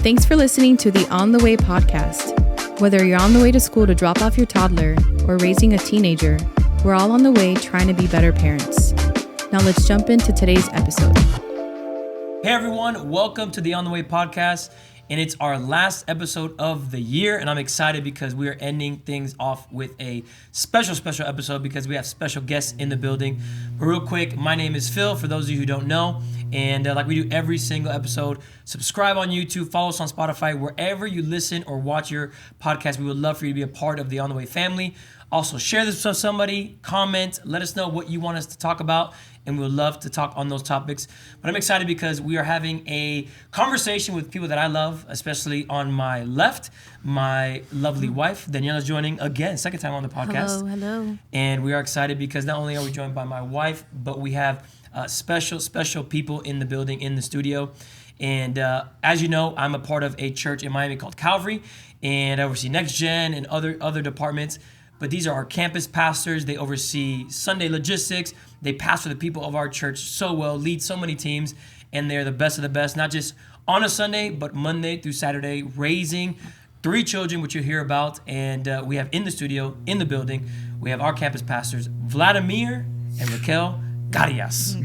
Thanks for listening to the On the Way podcast. Whether you're on the way to school to drop off your toddler or raising a teenager, we're all on the way trying to be better parents. Now let's jump into today's episode. Hey everyone, welcome to the On the Way podcast. And it's our last episode of the year. And I'm excited because we are ending things off with a special episode because we have special guests in the building. But real quick, my name is Phil, for those of you who don't know. And like we do every single episode, subscribe on YouTube, follow us on Spotify, wherever you listen or watch your podcast. We would love for you to be a part of the On the Way family. Also, share this with somebody, comment, let us know what you want us to talk about, and we would love to talk on those topics. But I'm excited because we are having a conversation with people that I love, especially on my left. My lovely wife, Daniela, is joining again, second time on the podcast. Hello. And we are excited because not only are we joined by my wife, but we have special people in the building, in the studio. And as you know, I'm a part of a church in Miami called Calvary, and I oversee Next Gen and other departments. But these are our campus pastors. They oversee Sunday logistics. They pastor the people of our church so well, lead so many teams, and they're the best of the best, not just on a Sunday, but Monday through Saturday, raising 3 children, which you'll hear about. And we have in the studio, in the building, we have our campus pastors, Vlad and Raquel Carias.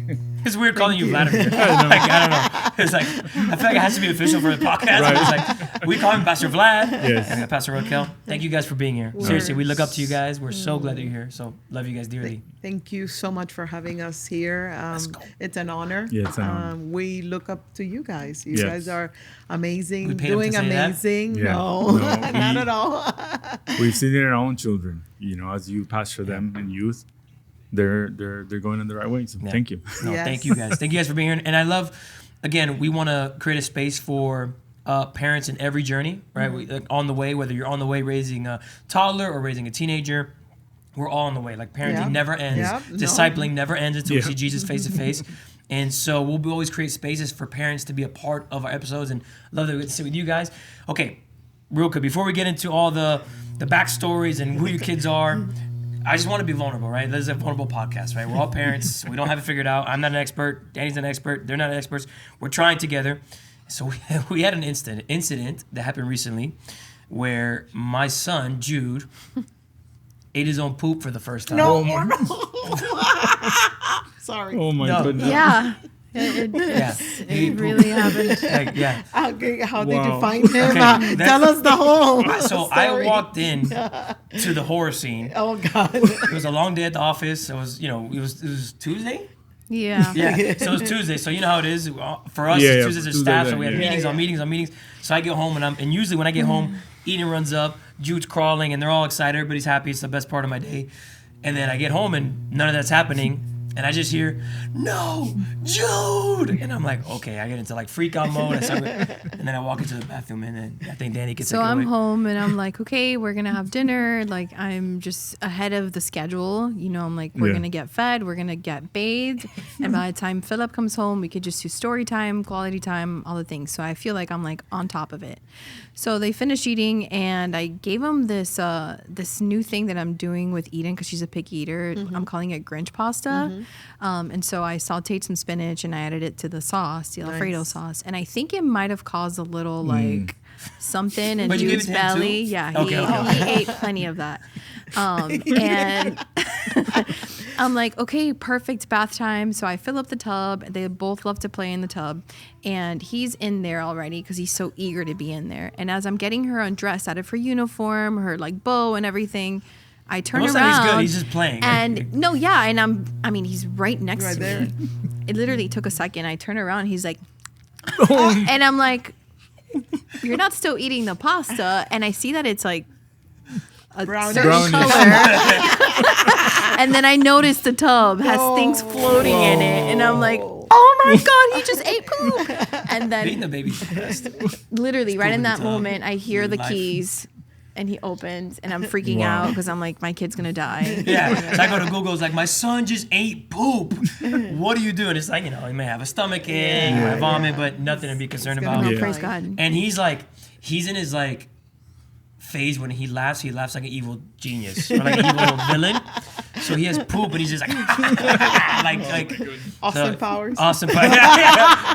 It's weird calling you Vladimir. I don't know. It's like, I feel like it has to be official for the podcast. Right. It's like, we call him Pastor Vlad and Pastor Raquel. Thank you guys for being here. Seriously, we look up to you guys. We're so glad that you're here. So love you guys dearly. Thank you so much for having us here. It's an honor. Yeah, it's an honor. We look up to you guys. You guys are amazing, doing amazing. Yeah. No, not at all. We've seen it in our own children. You know, as you pastor them in youth, they're going in the right way. So thank you. No, Thank you guys. Thank you guys for being here. And I love, again, we want to create a space for parents in every journey, right? Mm-hmm. On the way, whether you're on the way raising a toddler or raising a teenager, we're all on the way. Like parenting never ends. Discipling never ends until we see Jesus face to face. And so we'll always create spaces for parents to be a part of our episodes, and love that we get to sit with you guys. Okay, real quick, before we get into all the backstories and who your kids are, I just want to be vulnerable, right? This is a vulnerable podcast, right? We're all parents. We don't have it figured out. I'm not an expert. Danny's not an expert. They're not experts. We're trying together. So we had an incident that happened recently where my son, Jude, ate his own poop for the first time. No. Sorry. Oh my goodness. Yeah. It really happened. How did you find him? Tell us the whole story. I walked in to the horror scene. Oh God! It was a long day at the office. It was Tuesday. Yeah. So it was Tuesday. So you know how it is for us. Tuesdays are staff, so we have meetings on meetings. So I get home and usually when I get home, Eden runs up, Jude's crawling, and they're all excited. Everybody's happy. It's the best part of my day. And then I get home and none of that's happening. And I just hear, "No, Jude!" And I'm like, okay, I get into like freak out mode. And then I walk into the bathroom, and then I think Danny gets. So I'm home, and I'm like, okay, we're gonna have dinner. Like I'm just ahead of the schedule. You know, I'm like, we're gonna get fed, we're gonna get bathed, and by the time Philip comes home, we could just do story time, quality time, all the things. So I feel like I'm like on top of it. So they finished eating, and I gave them this new thing that I'm doing with Eden because she's a picky eater. I'm calling it Grinch pasta. And so I sauteed some spinach and I added it to the sauce, the Alfredo sauce. And I think it might have caused a little like something in Jude's belly. Yeah, he ate plenty of that. And I'm like, okay, perfect bath time. So I fill up the tub. They both love to play in the tub. And he's in there already because he's so eager to be in there. And as I'm getting her undressed out of her uniform, her like bow and everything, I turn around. Most of he's good. He's just playing. And and he's right next to me. It literally took a second. I turn around. He's like, and I'm like, you're not still eating the pasta. And I see that it's like a certain color. And then I noticed the tub has things floating in it. And I'm like, oh my God, he just ate poop. And then being the baby's the best. Literally right in that moment, I hear the keys. And he opens, and I'm freaking out because I'm like, my kid's gonna die. Yeah. So I go to Google. It's like, my son just ate poop. What are you doing? It's like, he may have a stomach ache, he might vomit, but nothing to be concerned about. Praise God. And he's in his phase when he laughs like an evil genius or like an evil villain. So he has poop, and he's just like, like Austin Powers. Austin Powers,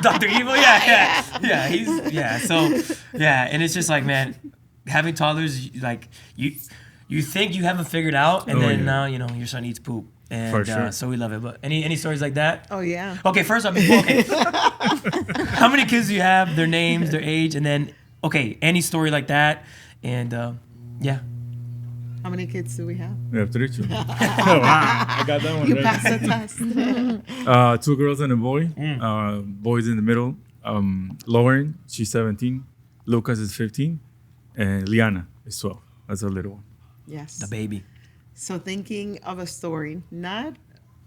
Dr. Evil, and it's just like, man, having toddlers, like you think you haven't figured out, and then now your son eats poop, and so we love it. But any stories like that? Oh yeah. Okay, first off, how many kids do you have? Their names, their age, and then any story like that, and How many kids do we have? We have 3 children. Wow, I got that one. You right. passed the test. 2 girls and a boy. Boys in the middle. Lauren, she's 17. Lucas is 15. And Liana is 12. That's a little one. Yes. the baby. So thinking of a story, not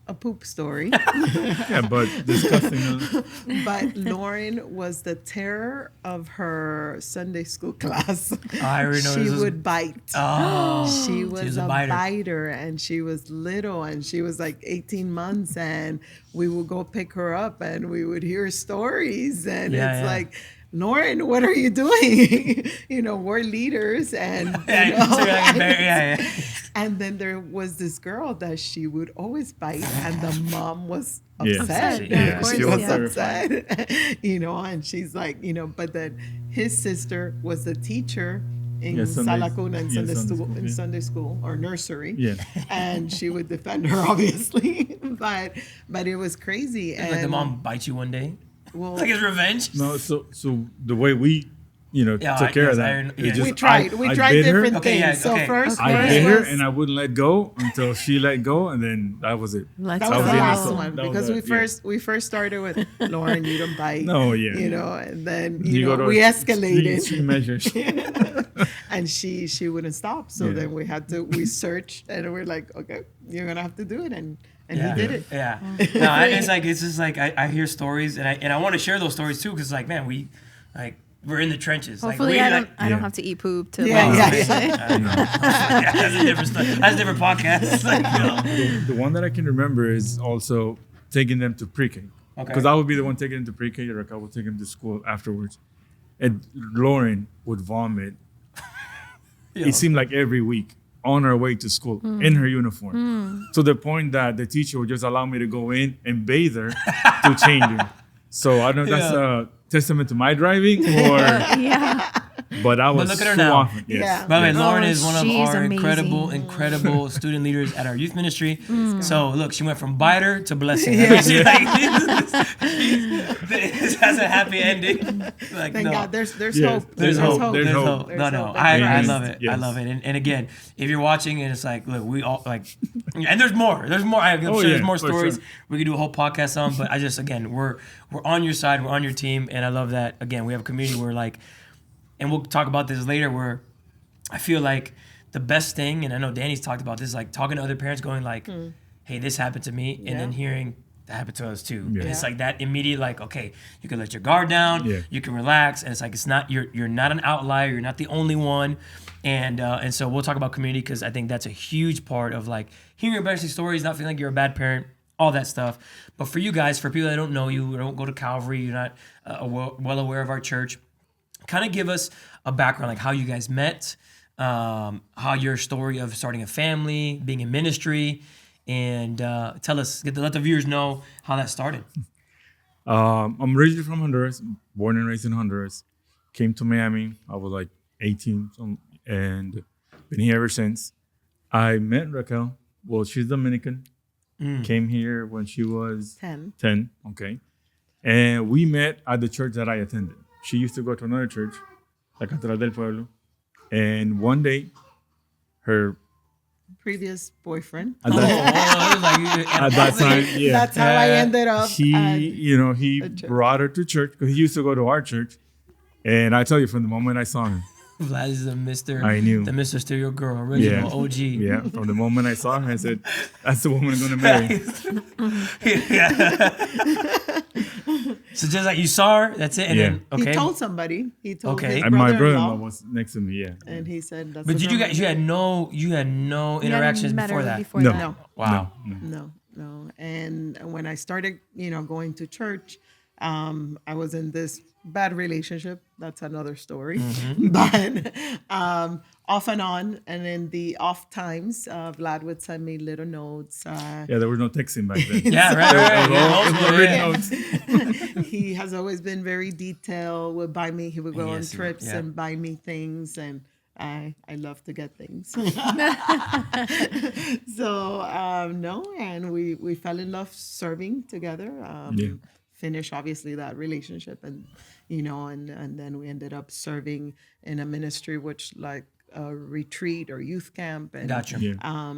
a poop story, Yeah, but disgusting. but Lauren was the terror of her Sunday school class. I already know She this is- would bite. She was a a biter. biter, and she was little, and she was like 18 months, and we would go pick her up, and we would hear stories, and it's like, Lauren, what are you doing? We're leaders, and and then there was this girl that she would always bite, and the mom was upset. Yeah, of she She course, was yeah. upset, and she's like, but then his sister was the teacher in Salacuna in Sunday school or nursery. Yeah. And she would defend her, obviously, but it was crazy. And Like the mom bites you one day. well, It's like his revenge. No, so the way we, took care of that. yeah. it just- we tried I tried bit her. different Okay, things. yeah, okay. So first I first bit her was- and I wouldn't let go until she let go, and then that was it. Let's That go. was the the last end. one That was because it, we first started with Lauren, you don't bite. No, yeah. And then go to we extreme escalated, measures. and she wouldn't stop. So then we searched, and we're like, okay, you're gonna have to do it, and he did it. Yeah. No, it's just like I hear stories, and I want to share those stories too, because like, man, we're in the trenches. Hopefully, like, I don't have to eat poop to. Yeah, like, yeah. That's a different story. That's a different podcast. The one that I can remember is also taking them to pre-K. Okay. Because I would be the one taking them to pre-K, or I would take them to school afterwards. And Lauren would vomit. Yo. It seemed like every week on our way to school in her uniform. To the point that the teacher would just allow me to go in and bathe her to change her. So I don't know if that's a testament to my driving or, Yeah. but I was look at her so now. often. Yes. Yeah. By the way, Lauren Oh, is one of she's our amazing. incredible student leaders at our youth ministry. So look, she went from biter to blessing. Yeah. This has a happy ending. Like, Thank no. God, there's Yes. hope. There's hope. There's There's hope. hope. There's No. hope. I Yes. love it. I Yes. love it. And again, if you're watching and it's like, look, we all like, and there's more. I'm sure there's more for stories sure. we could do a whole podcast on. But again, we're on your side. We're on your team, and I love that. Again, we have a community where like, and we'll talk about this later. Where I feel like the best thing, and I know Danny's talked about this, like talking to other parents, going like, "Hey, this happened to me," and then hearing that happened to us too. Yeah. And it's like that immediate, like, okay, you can let your guard down, Yeah. you can relax, and it's like it's not you're not an outlier, you're not the only one, and so we'll talk about community because I think that's a huge part of like hearing your best stories, not feeling like you're a bad parent, all that stuff. But for you guys, for people that don't know you, or don't go to Calvary, you're not well aware of our church, kind of give us a background, like how you guys met, how your story of starting a family, being in ministry, and tell us, let the viewers know how that started. I'm originally from Honduras, born and raised in Honduras. Came to Miami. I was like 18 and been here ever since. I met Raquel. Well, she's Dominican. Came here when she was 10. Okay. And we met at the church that I attended. She used to go to another church, La Catedral del Pueblo. And one day, her Previous boyfriend. at that time, yeah, That's how I ended up. he church. brought her to church because he used to go to our church. And I tell you, from the moment I saw him, Vlad is the Mr. I knew. The Mr. Stereo Girl, original OG. Yeah, from the moment I saw her, I said, "That's the woman I'm gonna marry." So just like you saw her, that's it, and Yeah. then okay. He told somebody. He told Okay. his And my brother-in-law, brother-in-law was next to me. Yeah. and he said, "That's." But the did you girl guys? I'm You had no You interactions hadn't met before her that. Before No. that. No. Wow. No. And when I started, going to church, I was in this bad relationship. That's another story. Mm-hmm. But off and on. And in the off times, Vlad would send me little notes. Yeah, there was no texting back then. Yeah, right. It was all written notes. He has always been very detailed. He would go on Yes, trips yeah. and buy me things, and I love to get things. So no, and we fell in love serving together. Yeah. Finish obviously that relationship, and and then we ended up serving in a ministry which like a retreat or youth camp, and Gotcha. Yeah.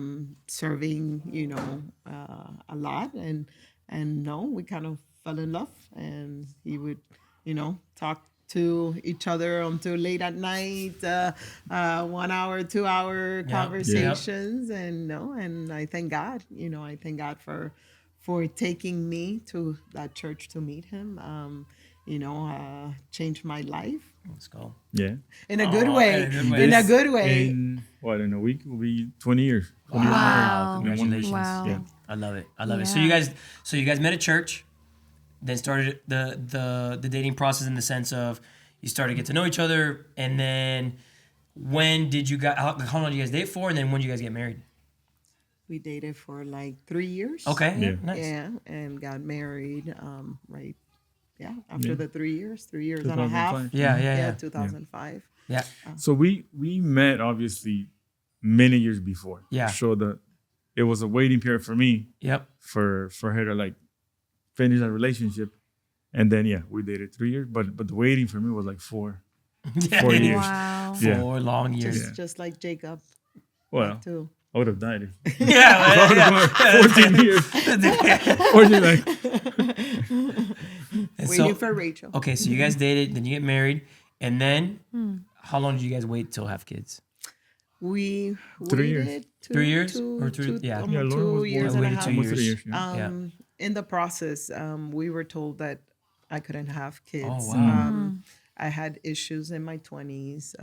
serving a lot, and no, we kind of fell in love, and he would talk to each other until late at night, 1 hour, 2 hour conversations, and I thank God, for taking me to that church to meet him. Changed my life Let's go. Yeah. in a good way. in a good way. In a good way. In a week will be 20 years. 20 years Wow. married. In 1 week. Congratulations. Wow. Yeah. I love it. I love it. Yeah. So you guys met at church, then started the dating process in the sense of you started to get to know each other, and then when did you guys? How long did you guys date for, and then when did you guys get married? We dated for like 3 years. Okay. Yeah. Nice. Yeah, and got married. Right. Yeah, after Yeah. the 3 years, 3 years and a half. 2005. Yeah. 2005. Yeah. So we met obviously many years before. Yeah. So it was a waiting period for me Yep. for her to like finish that relationship, and then we dated 3 years, but the waiting for me was like 4 years. Wow. Yeah. 4 long years. Just like Jacob Well, too. I would have died. If Yeah. 14 years. 14 like And Waiting so, for Rachel. okay, so you guys dated, then you get married, and then how long did you guys wait till have kids? We 3 years. waited 3 years? Or three- yeah. almost Yeah, Lauren 2 was years born and a waited half. 2 almost years. 3 years. Yeah. In the process, we were told that I couldn't have kids. Oh, wow. I had issues in my 20s.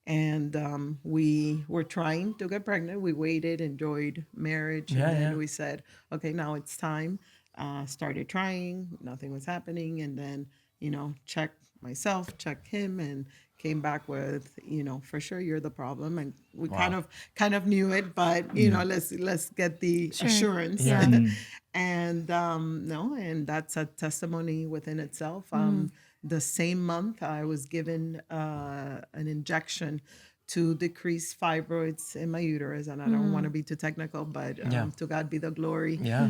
And we were trying to get pregnant. We waited, enjoyed marriage. Yeah, And then yeah. we said, okay, now it's time. Started trying. Nothing was happening. And then, checked myself, checked him, and came back with, for sure you're the problem. And we Wow. kind of knew it, but, let's get the assurance. Yeah. And no, and that's a testimony within itself. The same month, I was given an injection to decrease fibroids in my uterus, and I don't want to be too technical, but Yeah. to God be the glory. Yeah.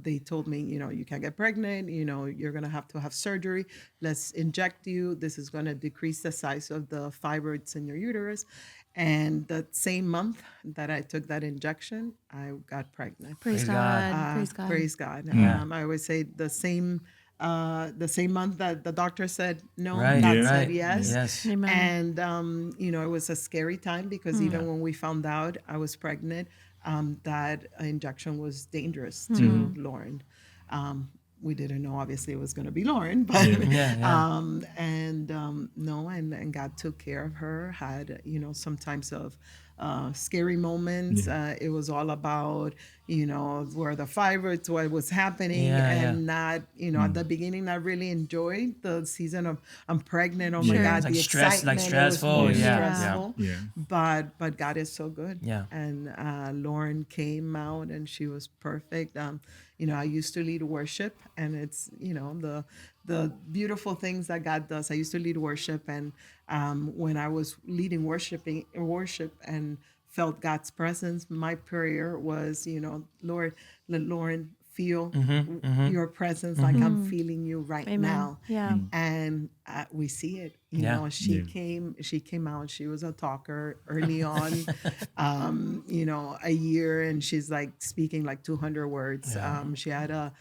They told me, you can't get pregnant. You're gonna have to have surgery. Let's inject you. This is gonna decrease the size of the fibroids in your uterus. And the same month that I took that injection, I got pregnant. Praise God. God. Praise God. Praise God. Yeah. I always say the same month that the doctor said no, Right. God Right. said yes. Yes. Amen. And it was a scary time because even when we found out I was pregnant, that injection was dangerous to Lauren. We didn't know obviously it was going to be Lauren, but Yeah. no, and God took care of her. Had sometimes of scary moments. It was all about where the fibroids, what was happening, and not at the beginning I really enjoyed the season of I'm pregnant. Oh my Sure. God, It's like the stress- excitement. like It was stressful. more Yeah. stressful. Yeah. But God is so good. Yeah. And Lauren came out and she was perfect. I used to lead worship, and it's the beautiful things that God does. I used to lead worship, and when I was leading worship and felt God's presence, my prayer was, Lord, let Lauren feel your presence like I'm feeling you right Amen. now. Yeah. And we see it. Yeah. She came out. She was a talker early on, a year, and she's like speaking like 200 words. She had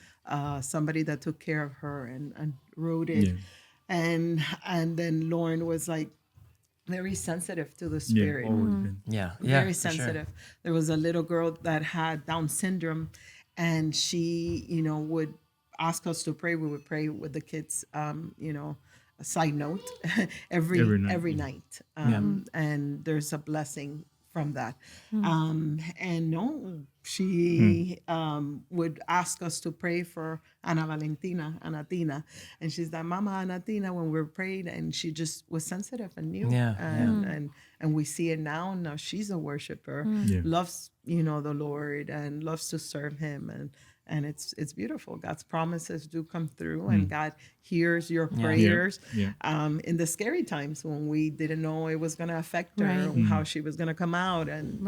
somebody that took care of her and wrote it. Yeah. And then Lauren was like very sensitive to the Yeah. spirit. Always been. Yeah. Very for sure. sensitive. There was a little girl that had Down syndrome, and she, would ask us to pray. We would pray with the kids. A side note, every Every night, night. yeah. And there's a blessing from that. And no, she would ask us to pray for Anatina, and she's like, Mama Anatina, when we're praying, and she just was sensitive and knew. Yeah, And we see it now. Now she's a worshiper, loves, the Lord, and loves to serve him. And it's beautiful. God's promises do come through, and God hears your prayers. In the scary times when we didn't know it was going to affect her, how she was going to come out, and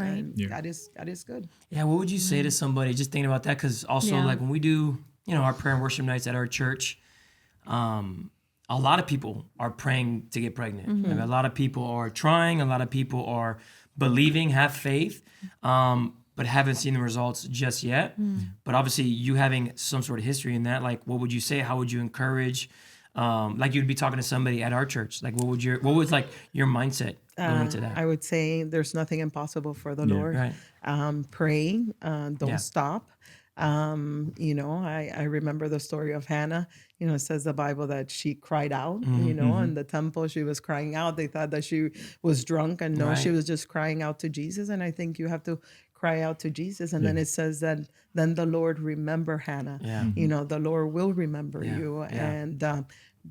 God is good. Yeah, what would you say to somebody just thinking about that? Because also, like when we do, our prayer and worship nights at our church, a lot of people are praying to get pregnant. Like a lot of people are trying. A lot of people are believing, have faith, but haven't seen the results just yet. But obviously, you having some sort of history in that, like, what would you say? How would you encourage? Like you'd be talking to somebody at our church. Like, what was like your mindset going into that? I would say there's nothing impossible for the Lord. Right. Pray, don't stop. I remember the story of Hannah. It says the Bible that she cried out, in the temple. She was crying out. They thought that she was drunk, and no, she was just crying out to Jesus. And I think you have to cry out to Jesus. And then it says that then the Lord remember Hannah. The Lord will remember you. And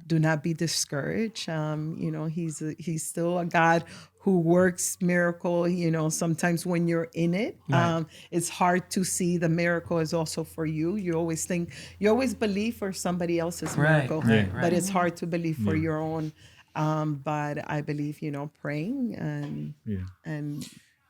do not be discouraged. He's still a God who works miracle. Sometimes when you're in it, it's hard to see the miracle is also for you. You always believe for somebody else's miracle, but it's hard to believe for your own. But I believe, praying and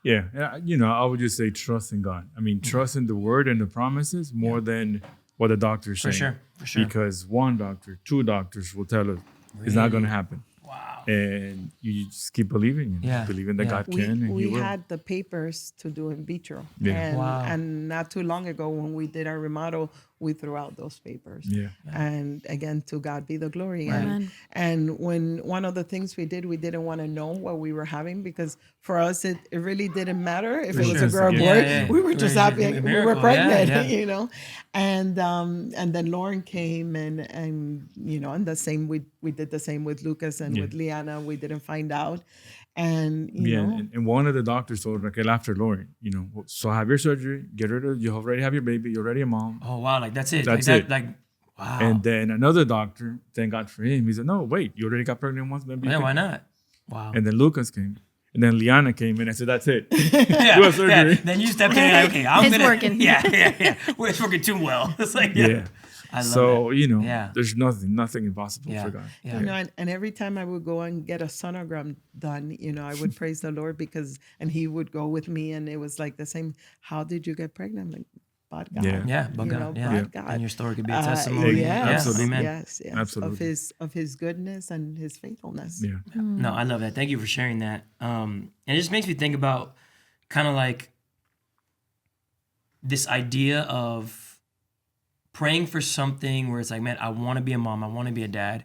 I would just say trust in God. I mean, trust in the word and the promises more than what the doctor's saying. For sure. Because one doctor, two doctors will tell us it's not going to happen. Wow. And you just keep believing, believing that God can and He will. We had the papers to do in vitro. Yeah. And not too long ago when we did our remodel, we threw out those papers. Yeah. And again, to God be the glory. Right. And when one of the things we didn't want to know what we were having, because for us, it really didn't matter if it was a girl or boy. We were just happy we were pregnant, And then Lauren came and the same, we did the same with Lucas and with Liana. We didn't find out. And, and one of the doctors told Raquel after Lauren, so have your surgery, you already have your baby, you're already a mom. Oh, wow. Like, that's it. That's it. Wow. And then another doctor, thank God for him, he said, no, wait, you already got pregnant once, maybe. Yeah, why not? Wow. And then Lucas came. And then Liana came in and said, that's it. Do a surgery. Yeah. Then you stepped in and okay, It's working. Yeah. Well, it's working too well. It's like, I love that. There's nothing impossible for God. Yeah. And every time I would go and get a sonogram done, I would praise the Lord and he would go with me, and it was like the same. How did you get pregnant? Like, but God. But God. But God. And your story could be a testimony. Absolutely. Amen. Yes. Absolutely. Of his goodness and his faithfulness. Yeah. No, I love that. Thank you for sharing that. And it just makes me think about kind of like this idea of praying for something where it's like, man, I want to be a mom, I want to be a dad.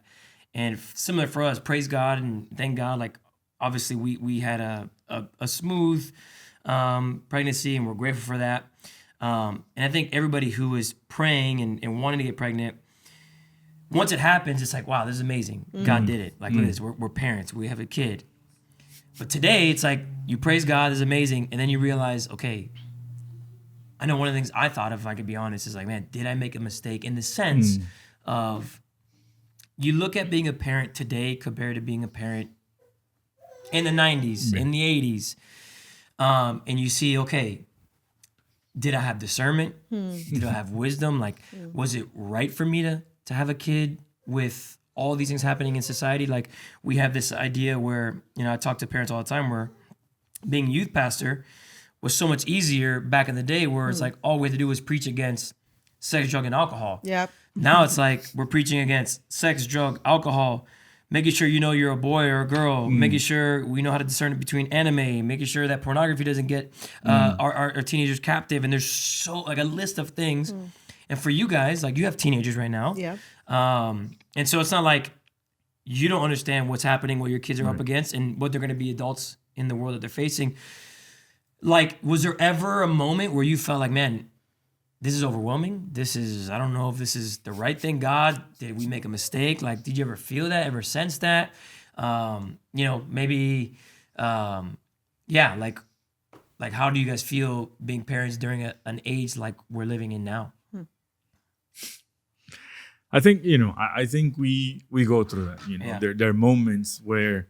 And similar for us, praise God and thank God. Like, obviously we had a smooth pregnancy, and we're grateful for that. And I think everybody who is praying and wanting to get pregnant, once it happens, it's like, wow, this is amazing. God did it. Like, look at this. We're parents. We have a kid. But today, it's like you praise God, this is amazing. And then you realize, okay, I know one of the things I thought of, if I could be honest, is like, man, did I make a mistake? In the sense of, you look at being a parent today compared to being a parent in the 90s, in the 80s, and you see, okay, did I have discernment? Did I have wisdom? Like, was it right for me to have a kid with all these things happening in society? Like, we have this idea where, I talk to parents all the time where being a youth pastor was so much easier back in the day, where it's like all we had to do was preach against sex, drug, and alcohol. Yep. Now it's like we're preaching against sex, drug, alcohol, making sure you're a boy or a girl, making sure we know how to discern between anime, making sure that pornography doesn't get our teenagers captive. And there's so like a list of things. And for you guys, like, you have teenagers right now. Yeah. And so it's not like you don't understand what's happening, what your kids are up against, and what they're going to be adults in the world that they're facing. Like, was there ever a moment where you felt like, man, this is overwhelming? I don't know if this is the right thing. God, did we make a mistake? Like, did you ever feel that, ever sense that? Maybe, like, like, how do you guys feel being parents during an age like we're living in now? I think, I think we go through that. Yeah. There are moments where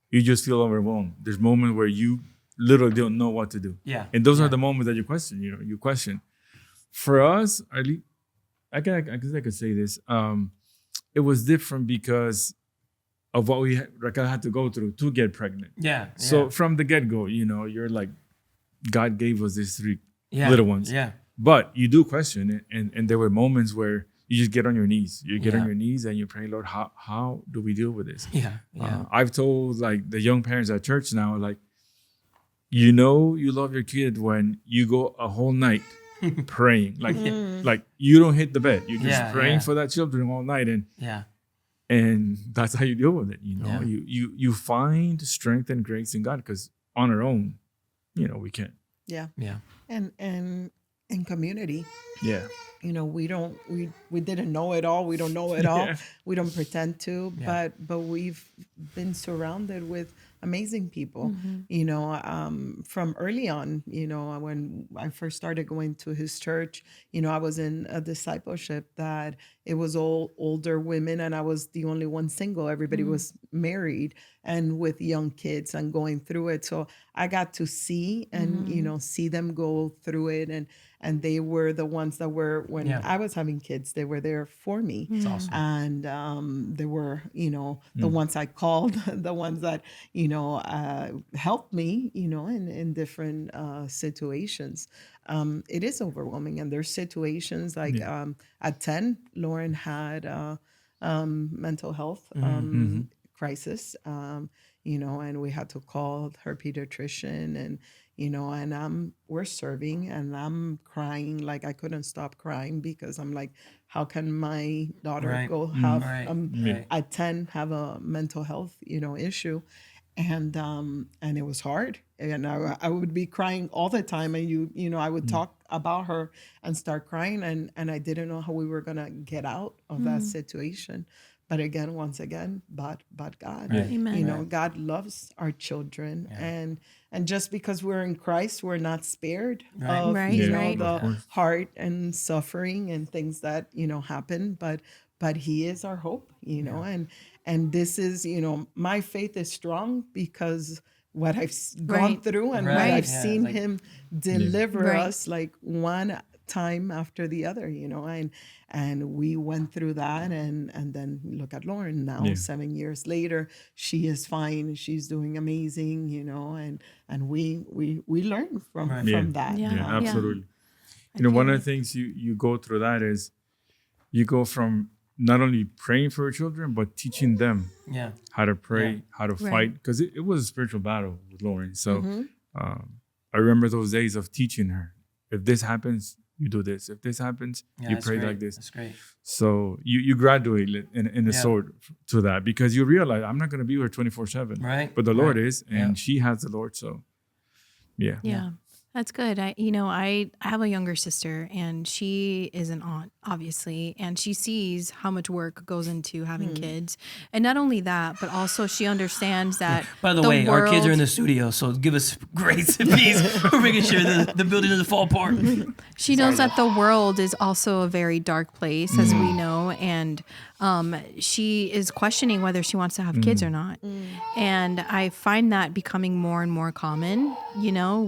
you just feel overwhelmed. There's moments where you literally don't know what to do. Yeah. And those Yeah. are the moments that you question. You question. For us, at least, I guess I could say this. It was different because of what Raquel had to go through to get pregnant. Yeah. So from the get-go, you're like, God gave us these three yeah. little ones. Yeah. But you do question it. And there were moments where you just get on your knees. You get Yeah. on your knees and you pray, Lord, how do we deal with this? Yeah. Yeah. I've told like the young parents at church now, like, you love your kid when you go a whole night praying. Like you don't hit the bed. You're just praying for that children all night. And that's how you deal with it. Yeah. You find strength and grace in God, because on our own, we can't. Yeah. Yeah. And in community, Yeah. we didn't know it all. We don't know it all. Yeah. We don't pretend to, Yeah. but we've been surrounded with amazing people, from early on, when I first started going to his church, I was in a discipleship that it was all older women and I was the only one single. Everybody was married and with young kids and going through it. So I got to see and, see them go through it. And they were the ones that were, when I was having kids, they were there for me. That's awesome. And they were, the ones I called, the ones that, helped me, in different situations. It is overwhelming. And there's situations like at 10, Lauren had mental health crisis, and we had to call her pediatrician and, and we're serving and I'm crying, like I couldn't stop crying because I'm like, how can my daughter go have at 10 have a mental health, issue? And it was hard. And I would be crying all the time. And I would talk about her and start crying. And I didn't know how we were going to get out of that situation. But again, once again, but God, Right. Amen. God loves our children, and just because we're in Christ, we're not spared of Right, right. the heart and suffering and things that happen. But He is our hope, and this is my faith is strong because what I've gone through and what I've seen like, Him deliver Right. us like one time after the other, and we went through that, and then look at Lauren now, 7 years later, she is fine, she's doing amazing, and we learn from that. Yeah. Yeah, absolutely. I One feel of the things you go through that is you go from not only praying for your children, but teaching them how to pray, how to fight, because it was a spiritual battle with Lauren. So I remember those days of teaching her, if this happens, you do this. If this happens, you pray like this. That's great. So you graduate in the sword to that, because you realize I'm not going to be here 24/7, Right. but the Lord is, and she has the Lord. So Yeah. That's good. I have a younger sister and she is an aunt, obviously, and she sees how much work goes into having kids. And not only that, but also she understands that By the way, our kids are in world- the studio, so give us grace and peace. We're making sure the building doesn't fall apart. She knows that the world is also a very dark place, as we know, and she is questioning whether she wants to have kids or not. And I find that becoming more and more common,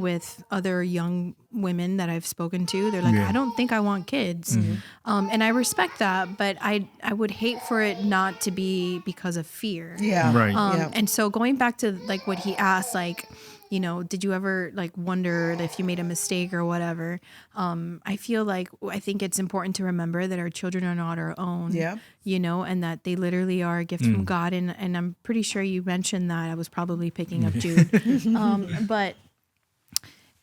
with other young women that I've spoken to. They're like, I don't think I want kids. And I respect that, but I would hate for it not to be because of fear. Yeah. Right. And so going back to like what he asked, like, did you ever like wonder if you made a mistake or whatever? I think it's important to remember that our children are not our own, and that they literally are a gift from God. And I'm pretty sure you mentioned that. I was probably picking up Jude. But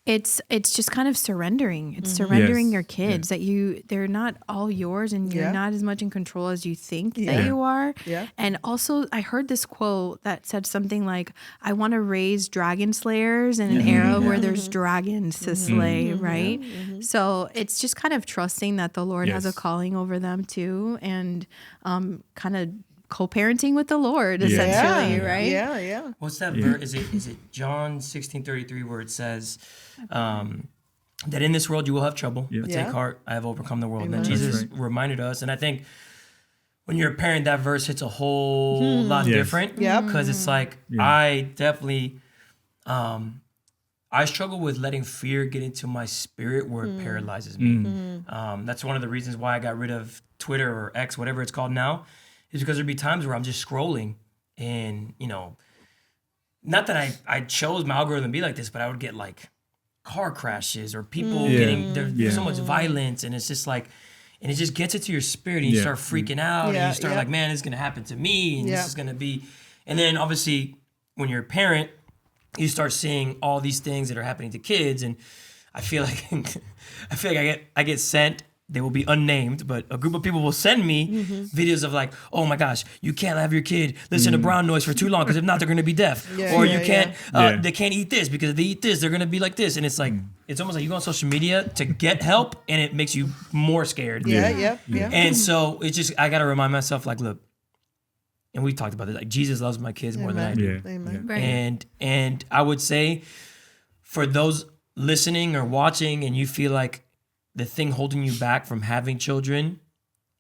it's just kind of surrendering. It's surrendering Yes. your kids that they're not all yours and you're not as much in control as you think that you are. Yeah. And also I heard this quote that said something like, I want to raise dragon slayers in an era where there's dragons to slay, right? So it's just kind of trusting that the Lord has a Yes. calling over them too, and kind of co-parenting with the Lord, essentially, right? Yeah, yeah. What's that verse? Is it John 16:33 where it says that in this world you will have trouble, but take heart, I have overcome the world. Amen. And then Jesus That's right. reminded us, and I think when you're a parent, that verse hits a whole lot different. Yep. Because it's like, I definitely, I struggle with letting fear get into my spirit where it paralyzes me. That's one of the reasons why I got rid of Twitter or X, whatever it's called now, is because there'd be times where I'm just scrolling and, you know, not that I chose my algorithm to be like this, but I would get like car crashes or people getting, there's so much violence, and it's just like, and it just gets into your spirit, and you start freaking out, and you start like, man, it's gonna happen to me, and this is gonna be, and then obviously when you're a parent, you start seeing all these things that are happening to kids, and I feel like I get sent. They will be unnamed, but a group of people will send me videos of like, oh my gosh, you can't have your kid listen to brown noise for too long because if not, they're gonna be deaf. You can't, they can't eat this because if they eat this, they're gonna be like this. And it's like, it's almost like you go on social media to get help and it makes you more scared. Yeah. And so it's just, I gotta remind myself like, look, and we talked about this, like Jesus loves my kids more than I do. Amen. Right. And I would say for those listening or watching and you feel like the thing holding you back from having children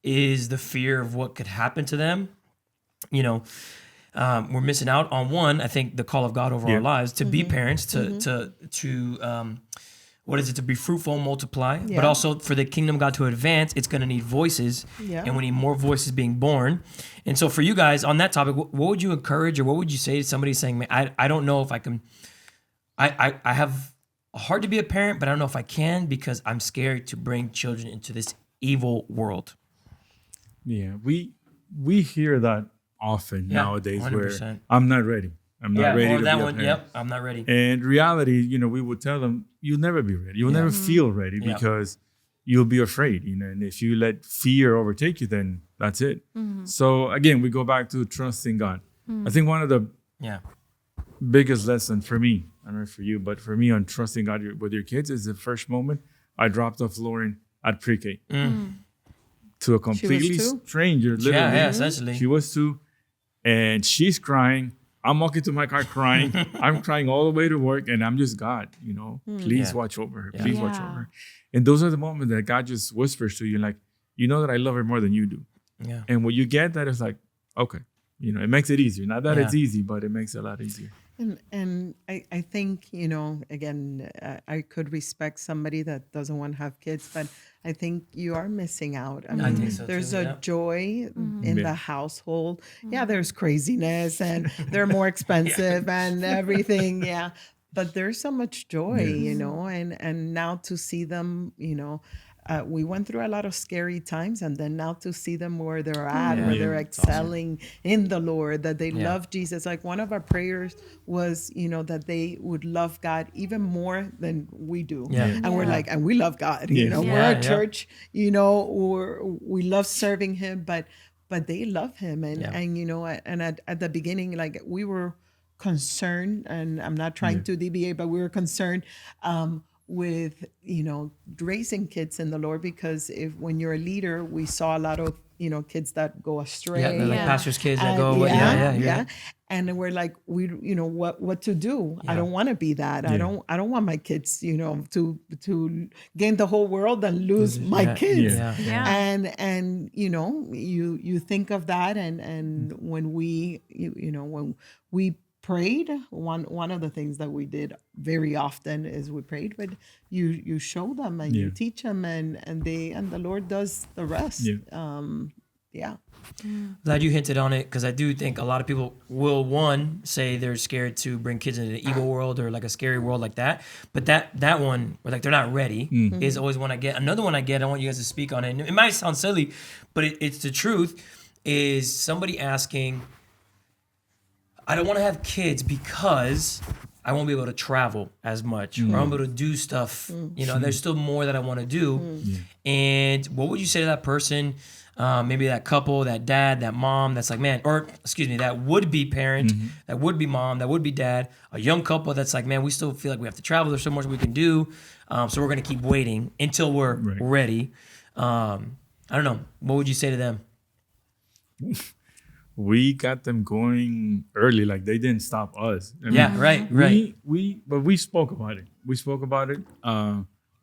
is the fear of what could happen to them, you know, we're missing out on one, I think the call of God over our lives to be parents, to what is it, to be fruitful and multiply, but also for the kingdom of God to advance, it's going to need voices, and we need more voices being born. And so for you guys on that topic, what would you encourage or what would you say to somebody saying, man, I don't know if I can, I have hard to be a parent, but I don't know if I can because I'm scared to bring children into this evil world. Yeah, we hear that often nowadays 100%. where I'm not ready. I'm not ready to that be a one. parent. Yep, I'm not ready. And reality, you know, we would tell them, you'll never be ready. You'll never feel ready because you'll be afraid, you know, and if you let fear overtake you, then that's it. So again, we go back to trusting God. I think one of the biggest lessons for me, I don't know for you, but for me on trusting God with your kids is the first moment I dropped off Lauren at pre-K to a completely stranger. Literally, essentially. She was 2, and she's crying. I'm walking to my car crying. I'm crying all the way to work, and I'm just, God, you know, please watch over her. Please watch over her. And those are the moments that God just whispers to you, like, you know that I love her more than you do. Yeah. And when you get that, it's like, okay, you know, it makes it easier. Not that it's easy, but it makes it a lot easier. And I think, you know, again, I could respect somebody that doesn't want to have kids, but I think you are missing out. I mean, think so there's too, a joy in the household. Yeah, there's craziness and they're more expensive and everything. Yeah. But there's so much joy, you know, and now to see them, you know, we went through a lot of scary times, and then now to see them where they're at, where they're excelling in the Lord, that they love Jesus. Like one of our prayers was, you know, that they would love God even more than we do. And we're like, and we love God, you know, we're a church, you know, we love serving him, but they love him. And you know, and at the beginning, like we were concerned, and I'm not trying to deviate, but we were concerned, with, you know, raising kids in the Lord, because when you're a leader, we saw a lot of, you know, kids that go astray. Like pastors' kids that go away. And we're like, you know, what to do? I don't want to be that. I don't want my kids, you know, to gain the whole world and lose my kids. And you know, you think of that, and when we, you know, when we prayed, one of the things that we did very often is we prayed, but you show them and you teach them, and the Lord does the rest. Glad you hinted on it, because I do think a lot of people will, one, say they're scared to bring kids into the evil world or like a scary world like that. But that one, or like they're not ready, is always one I get. Another one I get, I want you guys to speak on it. It might sound silly, but it's the truth, is somebody asking, I don't want to have kids because I won't be able to travel as much, or I won't be able to do stuff. You know, there's still more that I want to do. And what would you say to that person, maybe that couple, that dad, that mom, that's like, man, or excuse me, that would-be parent, that would-be mom, that would-be dad, a young couple that's like, man, we still feel like we have to travel. There's so much we can do. So we're going to keep waiting until we're ready. I don't know. What would you say to them? we got them going early. Like they didn't stop us. I mean, Right. but we spoke about it. We spoke about it.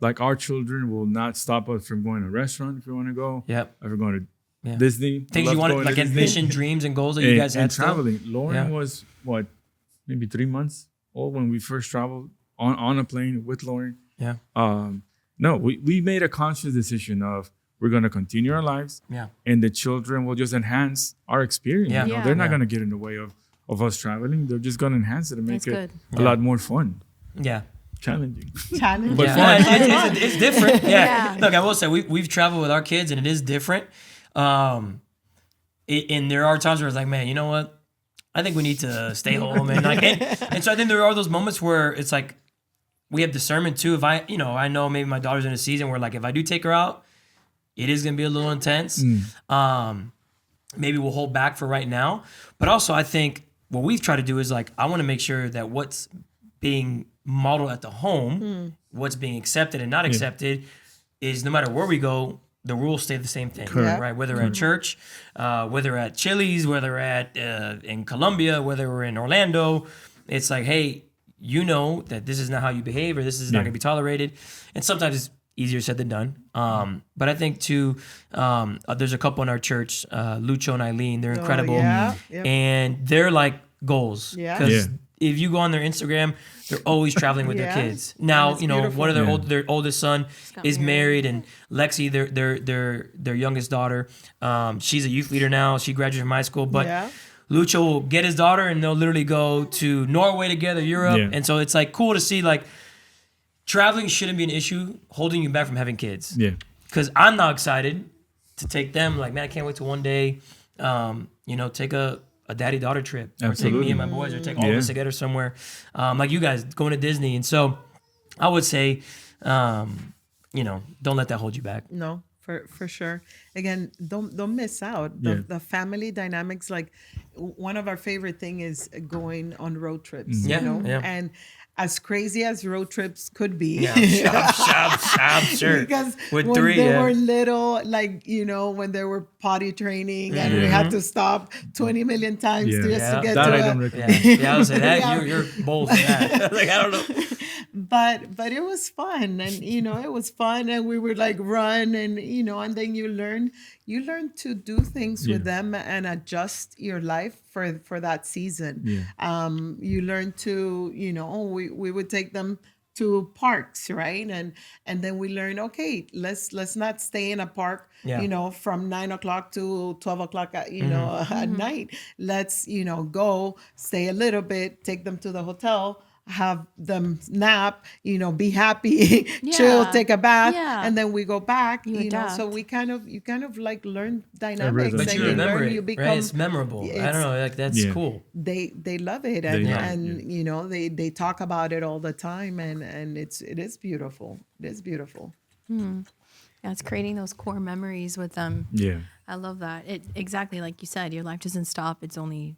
Like our children will not stop us from going to a restaurant if we want to go. Yep. If we're going to Disney. Things you wanted, like ambition, dreams, and goals that you guys had and still? traveling. Lauren was what, maybe 3 months old when we first traveled on a plane with Lauren. Yeah. No, we made a conscious decision of we're going to continue our lives. Yeah. And the children will just enhance our experience. Yeah. You know, they're not going to get in the way of us traveling. They're just going to enhance it and make That's it good. a lot more fun, Yeah. challenging. Challenge. But Yeah. fun. It's different. Yeah. Yeah. Look, I will say we've traveled with our kids and it is different. And there are times where it's like, man, you know what? I think we need to stay home. And so I think there are those moments where it's like we have discernment too. If I know maybe my daughter's in a season where like if I do take her out, it is going to be a little intense. Maybe we'll hold back for right now. But also I think what we've tried to do is like, I want to make sure that what's being modeled at the home, what's being accepted and not accepted is no matter where we go, the rules stay the same thing, right? Whether at church, whether at Chili's, whether at in Colombia, whether we're in Orlando, it's like, hey, you know that this is not how you behave or this is not going to be tolerated. And sometimes it's easier said than done. But I think too, there's a couple in our church, Lucho and Eileen, they're incredible. And they're like goals. Because if you go on their Instagram, they're always traveling with their kids. Now, you know, beautiful. One of their oldest son is married, and Lexi, their youngest daughter, she's a youth leader now. She graduated from high school, but Lucho will get his daughter, and they'll literally go to Norway together, Europe, and so it's like cool to see like traveling shouldn't be an issue holding you back from having kids. Yeah, because I'm now excited to take them. Like, man, I can't wait to one day, take a daddy-daughter trip, or take me and my boys, or take all of us together somewhere, like you guys going to Disney. And so, I would say, don't let that hold you back. No, for sure. Again, don't miss out the family dynamics. Like one of our favorite thing is going on road trips. And as crazy as road trips could be. Sure. Because with when they were little, like, when they were potty training and we had to stop 20 million times just to get that to I it. don't recommend. I would say that you're bold for that. Like, I don't know. But it was fun, and it was fun, and we would like run, and and then you learn to do things with them and adjust your life for that season. You learn to we would take them to parks, right? And then we learn, okay, let's not stay in a park from 9 o'clock to 12 o'clock at night. Let's go stay a little bit, take them to the hotel, have them nap, be happy, chill, take a bath, and then we go back. So you kind of like learn dynamics. But you remember it, become, right? It's memorable. I don't know, like that's cool. They love it, and they talk about it all the time, and it is beautiful. It is beautiful. Yeah, it's creating those core memories with them. Yeah, I love that. It exactly like you said. Your life doesn't stop. It's only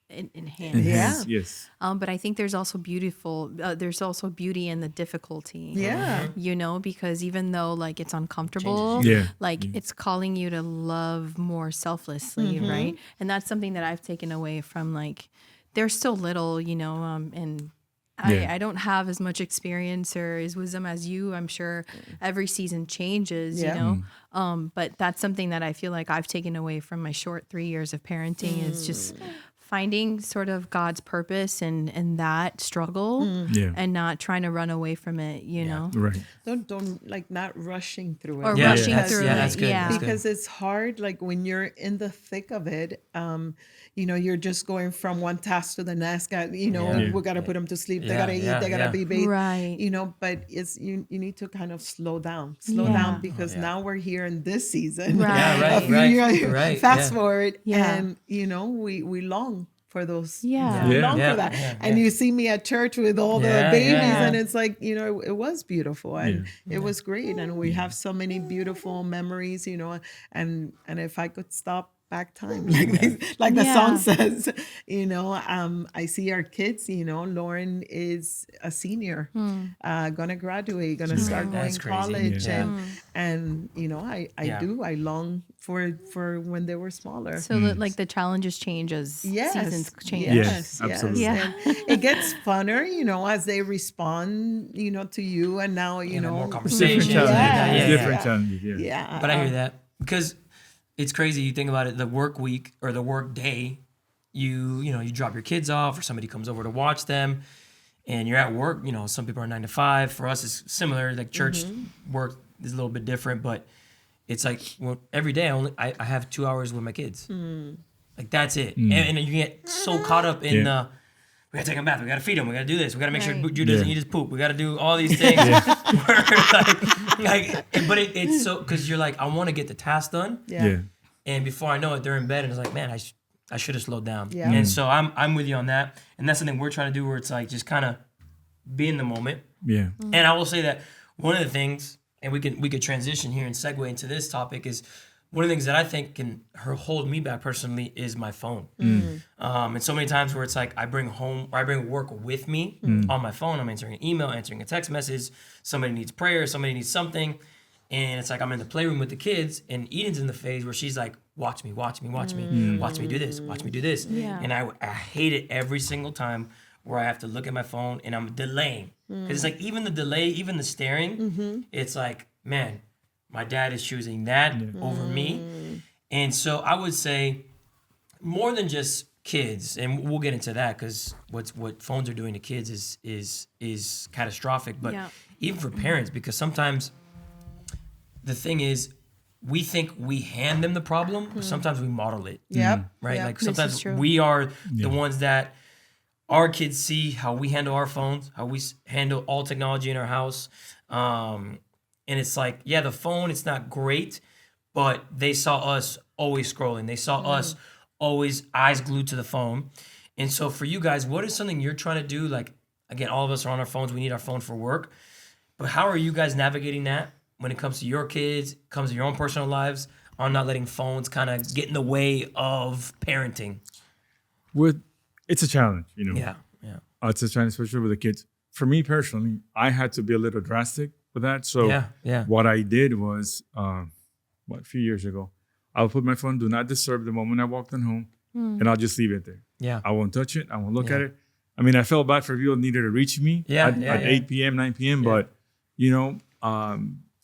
enhanced. Yes. But I think there's also there's also beauty in the difficulty. Because even though like it's uncomfortable, it's calling you to love more selflessly, right? And that's something that I've taken away from, like, they're still little, and I don't have as much experience or as wisdom as you. I'm sure every season changes, but that's something that I feel like I've taken away from my short 3 years of parenting is just finding sort of God's purpose in that struggle and not trying to run away from it, know? Right. Don't like not rushing through it. Or rushing through it. That's good. Yeah. That's because good. it's hard, like when you're in the thick of it, you're just going from one task to the next. We got to put them to sleep. They got to eat. They got to be bathed. Right. But you need to kind of slow down because now we're here in this season. Right. Fast forward, and we long for those. For that. And you see me at church with all the babies, and it's like it was beautiful, and it was great, and we have so many beautiful memories. And if I could stop back time, like the Yeah. song says. I see our kids. Lauren is a senior, gonna graduate, gonna start going That's crazy. college, Yeah. and I Yeah. I long for when they were smaller. So like the challenges change as seasons change. Yes, absolutely. Yeah. And it gets funner, as they respond, to you, and now more Different conversations. challenges. Yeah. Different challenges. Yeah. Yeah, But I hear that because it's crazy. You think about it, the work week or the work day, you drop your kids off or somebody comes over to watch them and you're at work. Some people are 9 to 5. For us, it's similar. Like church work is a little bit different, but it's like every day I have 2 hours with my kids. Like that's it. And you get so caught up in we gotta take him bath. We gotta feed him. We gotta do this. We gotta make sure Jude doesn't eat his poop. We gotta do all these things. But it's so because you're like, I want to get the task done. yeah. And before I know it, they're in bed, and it's like, man, I should have slowed down. Yeah. And so I'm with you on that. And that's something we're trying to do, where it's like just kind of be in the moment. Yeah. And I will say that one of the things, and we could transition here and segue into this topic, is one of the things that I think can hold me back personally is my phone. And so many times where it's like I bring work with me on my phone. I'm answering an email, answering a text message. Somebody needs prayer. Somebody needs something. And it's like I'm in the playroom with the kids, and Eden's in the phase where she's like, watch me, watch me do this, watch me do this. Yeah. And I hate it every single time where I have to look at my phone and I'm delaying. Because it's like even the delay, even the staring, it's like, man, my dad is choosing that over me. And so I would say more than just kids, and we'll get into that because what phones are doing to kids is catastrophic. But even for parents, because sometimes the thing is, we think we hand them the problem, but sometimes we model it. Yep. Right? Yep. Like This is sometimes true. we are the ones that our kids see how we handle our phones, how we handle all technology in our house. And it's like, yeah, the phone, it's not great, but they saw us always scrolling. They saw us always eyes glued to the phone. And so for you guys, what is something you're trying to do? Like, again, all of us are on our phones. We need our phone for work. But how are you guys navigating that when it comes to your kids, comes to your own personal lives, on not letting phones kind of get in the way of parenting? It's a challenge, Yeah. It's a challenge, especially with the kids. For me personally, I had to be a little drastic with that. So Yeah. what I did was, a few years ago, I'll put my phone, do not disturb the moment I walked in home, and I'll just leave it there. Yeah. I won't touch it. I won't look at it. I mean, I felt bad for people who needed to reach me at 8 p.m., 9 p.m., but,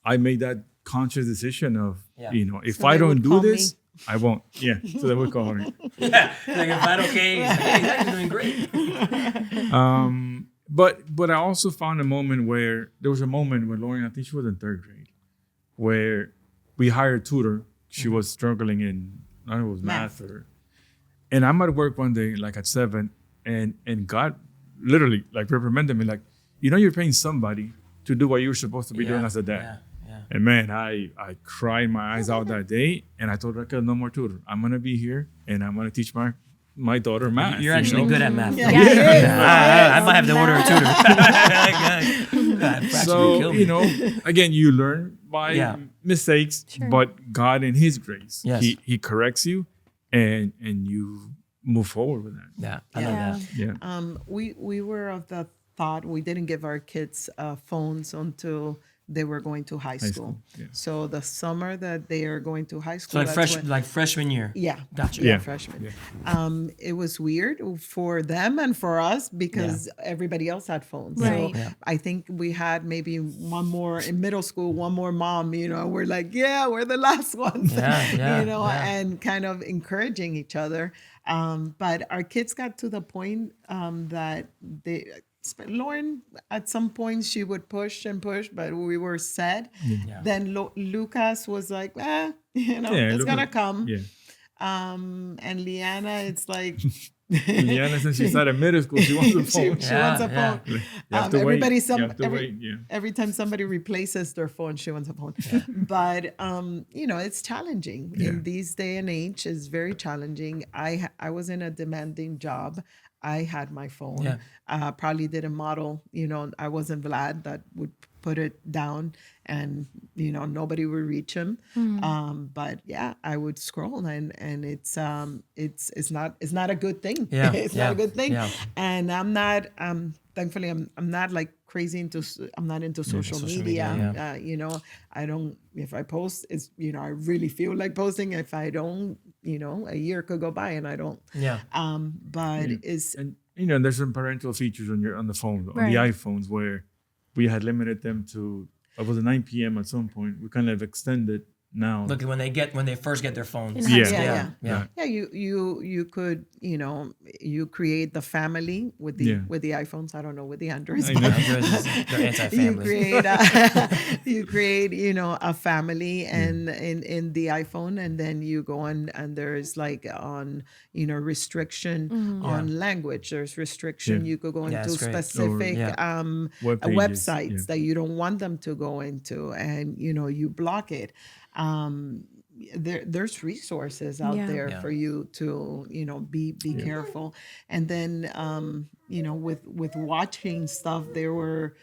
I made that conscious decision of, if So I they don't would do call this, I won't. Yeah, so they would call me. Yeah. Like if I'm okay, it's like, hey, he's actually doing great. But I also found there was a moment when Lauren, I think she was in 3rd grade, where we hired a tutor. She was struggling in, I don't know, it was math and I'm at work one day, like at 7, and God literally like reprimanded me, like, you're paying somebody to do what you're supposed to be doing as a dad. Yeah. And man, I cried my eyes out that day, and I told Raquel, no more tutor. I'm gonna be here, and I'm gonna teach my daughter math. You're actually good at math. Yeah. I might have to order a tutor. So again, you learn by mistakes, but God in His grace, Yes. He corrects you, and you move forward with that. Yeah, I know that. Yeah, We were of the thought we didn't give our kids phones until they were going to high school. yeah. So the summer that they are going to high So school, like freshman year. yeah, Gotcha. yeah, Yeah. freshman. Yeah. It was weird for them and for us because everybody else had phones. Right. So I think we had maybe one more in middle school, one more mom. We're like, we're the last ones. And kind of encouraging each other. But our kids got to the point that Lauren, at some point, she would push and push, but we were sad. Yeah. Then Lucas was like, it's going to come. Yeah. And Liana, it's like... Liana, since she started middle school, she wants a phone. She wants a phone. You have to wait. You have to every, wait. Yeah. every time somebody replaces their phone, she wants a phone. But it's challenging in these day and age. It's very challenging. I was in a demanding job. I had my phone. Yeah. Probably didn't model. I wasn't Vlad that would put it down, and nobody would reach him. But yeah, I would scroll, and it's not a good thing. Yeah, It's yeah, not a good thing. yeah. And I'm not thankfully I'm not like crazy into I'm not into social media. I don't, if I post, it's I really feel like posting. If I don't, a year could go by and I don't. Yeah. But it's And there's some parental features on the phone, on Right. the iPhones, where we had limited them to, it was 9 p.m. at some point. We kind of extended now. Look, when they first get their phones. Yeah. yeah. You could, you create the family with the iPhones. I don't know with the Androids. I know. Androids, they're anti-family. You create a family and in the iPhone, and then you go on, and there's like on restriction on language. There's restriction. Yeah. You could go Yeah, into it's great. specific Web pages, websites that you don't want them to go into, and you block it. There's resources out there Yeah. for you to be careful. And then with watching stuff, they were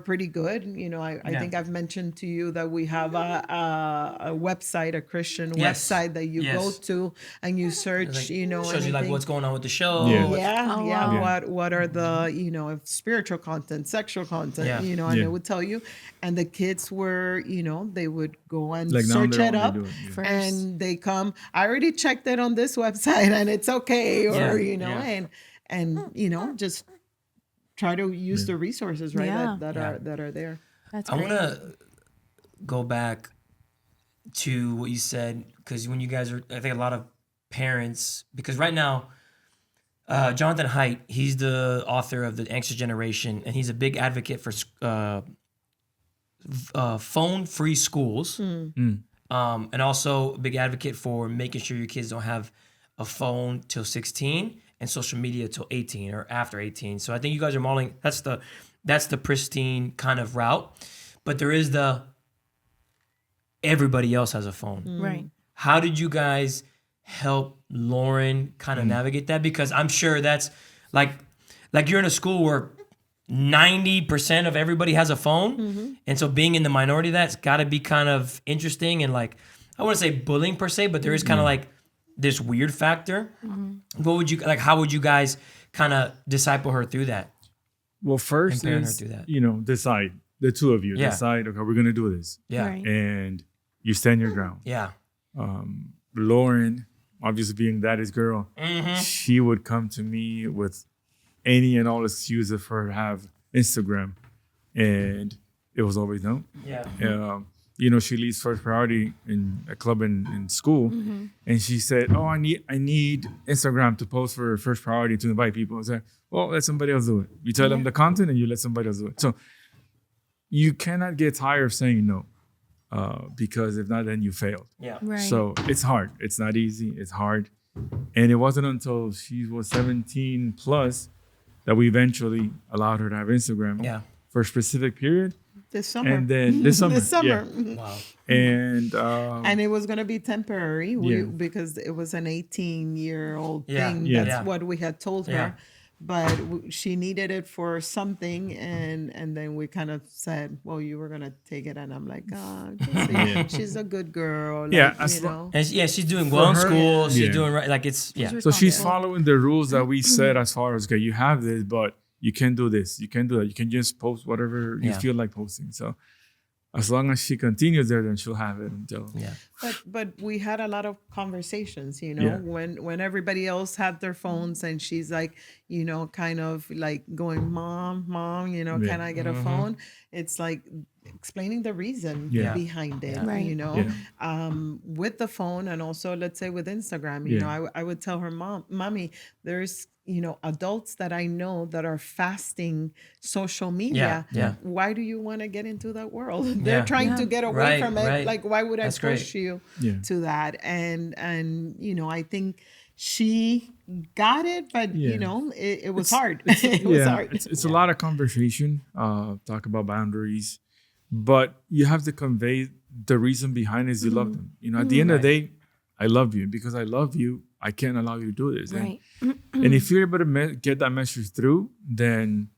pretty good. I think I've mentioned to you that we have a website, a Christian Yes. website that you Yes. go to and you search, Shows you like anything. what's going on with the show. Yeah. Yeah, Oh, yeah. wow. What are the spiritual content, sexual content, Yeah. and Yeah. it would tell you. And the kids were, they would go and Like now search they're it only up, doing, yeah. First. and they come. I already checked it on this website, and it's okay, or Yeah. and just try to use the resources Yeah. that are there. That's I great. want to go back to what you said, because when you guys are, I think a lot of parents, because right now, Jonathan Haidt, he's the author of The Anxious Generation, and he's a big advocate for phone-free schools, and also a big advocate for making sure your kids don't have a phone till 16 and social media till 18 or after 18. So I think you guys are modeling, that's the pristine kind of route. But there is the everybody else has a phone. Right. How did you guys help Lauren kind of navigate that? Because I'm sure that's like you're in a school where 90% of everybody has a phone. And so being in the minority of that's got to be kind of interesting, and like, I wouldn't say bullying per se, but there is kind of like this weird factor. What would you, like, how would you guys kind of disciple her through that? Well, first And parent her is, through that. decide. The two of you Yeah. decide, okay, we're going to do this. Yeah. Right. And you stand your ground. Yeah. Lauren, obviously being daddy's girl, she would come to me with any and all excuses for her to have Instagram. And it was always no. Yeah. She leads first priority in a club in school. And she said, oh, I need Instagram to post for first priority to invite people. I said, well, let somebody else do it. You tell them the content and you let somebody else do it. So you cannot get tired of saying no, because if not, then you failed. Yeah. Right. So it's hard. It's not easy. It's hard. And it wasn't until she was 17 plus that we eventually allowed her to have Instagram Yeah. for a specific period. This summer. And then this summer. This summer. Yeah. Wow. And It was going to be temporary Yeah. because it was an 18-year-old Yeah. thing. Yeah. That's Yeah. what we had told her. Yeah. But she needed it for something. And then we kind of said, well, you were going to take it. And I'm like, she's a good girl. Yeah, Like, as you lo- know. And she's doing For well in her, school. She's yeah. doing right. Like, it's, yeah. She's so she's responsible. following the rules that we set as far as, okay, you have this, but you can't do this. You can't do that. You can just post whatever you Yeah. feel like posting. So as long as she continues there, then she'll have it until. Yeah. But we had a lot of conversations, Yeah. when everybody else had their phones, and she's like, kind of like going, mom, Yeah. can I get a phone? It's like explaining the reason Yeah. behind it, Right. with the phone, and also let's say with Instagram, I would tell her, mommy, there's adults that I know that are fasting social media. Yeah, yeah. Why do you want to get into that world? They're trying to get away Right, from it. right. Like, why would I That's push great. you Yeah. to that? And I think she got it, but Yeah. it was hard. It was hard. It's a lot of conversation, talk about boundaries, but you have to convey the reason behind it is you love them. At the end of the day, I love you. Because I love you, I can't allow you to do this. Right. And if you're able to get that message through, then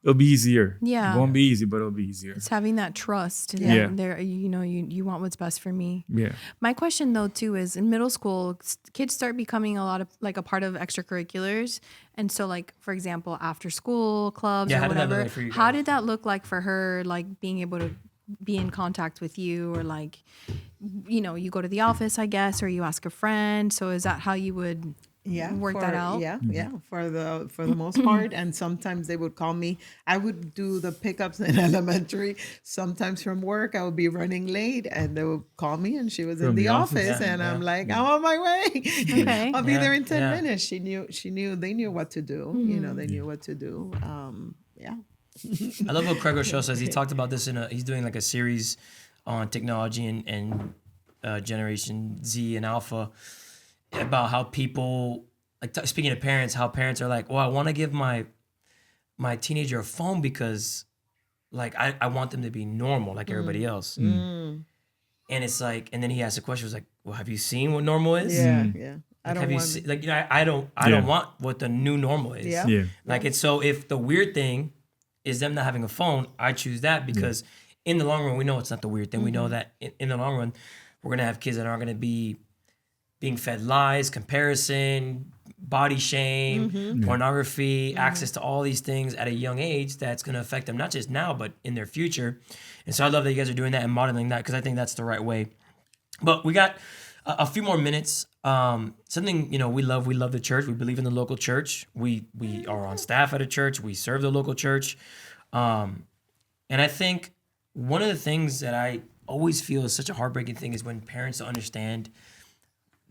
it'll be easier. Yeah. It won't be easy, but it'll be easier. It's having that trust. Yeah. There, you want what's best for me. Yeah. My question though too is in middle school, kids start becoming a lot of like a part of extracurriculars, and so like for example, after school clubs or how did that look whatever. like for you How guys? did that look like for her? Like being able to be in contact with you, or like, you go to the office, I guess, or you ask a friend. So is that how you would? Work that out. Yeah, for the most part. And sometimes they would call me. I would do the pickups in elementary. Sometimes from work, I would be running late, and they would call me, and she was in From the the office. office, Yeah, and yeah. I'm like, I'm on my way. Okay. I'll be there in Yeah, 10 yeah. minutes. She knew. They knew what to do. They knew what to do. Yeah. I love what Craig Rochelle says. He talked about this he's doing like a series on technology and Generation Z and Alpha, about how people, like speaking to parents, how parents are like, well, I want to give my teenager a phone because like I want them to be normal like everybody else. And it's like, and then he asked a question, was like, well, have you seen what normal is? Yeah. Yeah. I Like, don't have you want. seen, like, I don't Yeah. want what the new normal is. Yeah. Yeah. Like it's, so if the weird thing is them not having a phone, I choose that because in the long run, we know it's not the weird thing. We know that in the long run, we're going to have kids that aren't going to be being fed lies, comparison, body shame, pornography, access to all these things at a young age that's going to affect them, not just now, but in their future. And so I love that you guys are doing that and modeling that, because I think that's the right way. But we got a few more minutes. Something, we love the church. We believe in the local church. We are on staff at a church. We serve the local church. And I think one of the things that I always feel is such a heartbreaking thing is when parents don't understand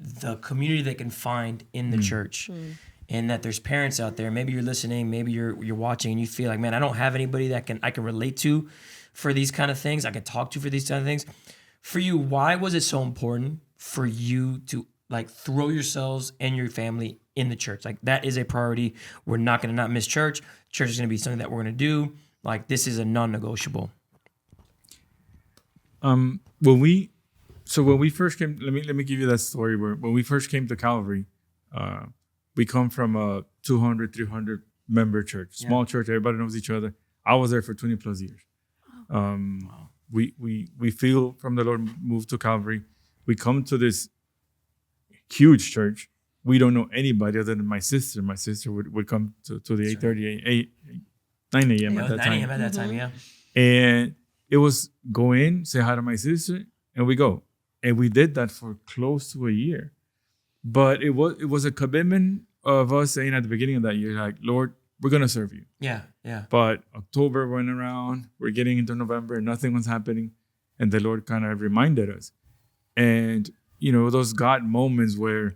the community they can find in the church. And that there's parents out there, maybe you're listening, maybe you're watching, and you feel like, man, I don't have anybody that I can relate to for these kind of things. I can talk to for these kind of things. For you, why was it so important for you to like throw yourselves and your family in the church? Like that is a priority. We're not going to not miss church. Church is going to be something that we're going to do. Like this is a non-negotiable. When we first came, let me give you that story. When we first came to Calvary, we come from a 200, 300 member church, small church. Everybody knows each other. I was there for 20 plus years. We feel from the Lord moved to Calvary. We come to this huge church. We don't know anybody other than my sister. My sister would come to the 8:30, 9 a.m. at that 9 a.m. time. at that time, yeah. And it was go in, say hi to my sister, and we go. And we did that for close to a year. But it was a commitment of us saying at the beginning of that year, like, Lord, we're going to serve you. Yeah, yeah. But October went around, we're getting into November, and nothing was happening. And the Lord kind of reminded us. And, those God moments where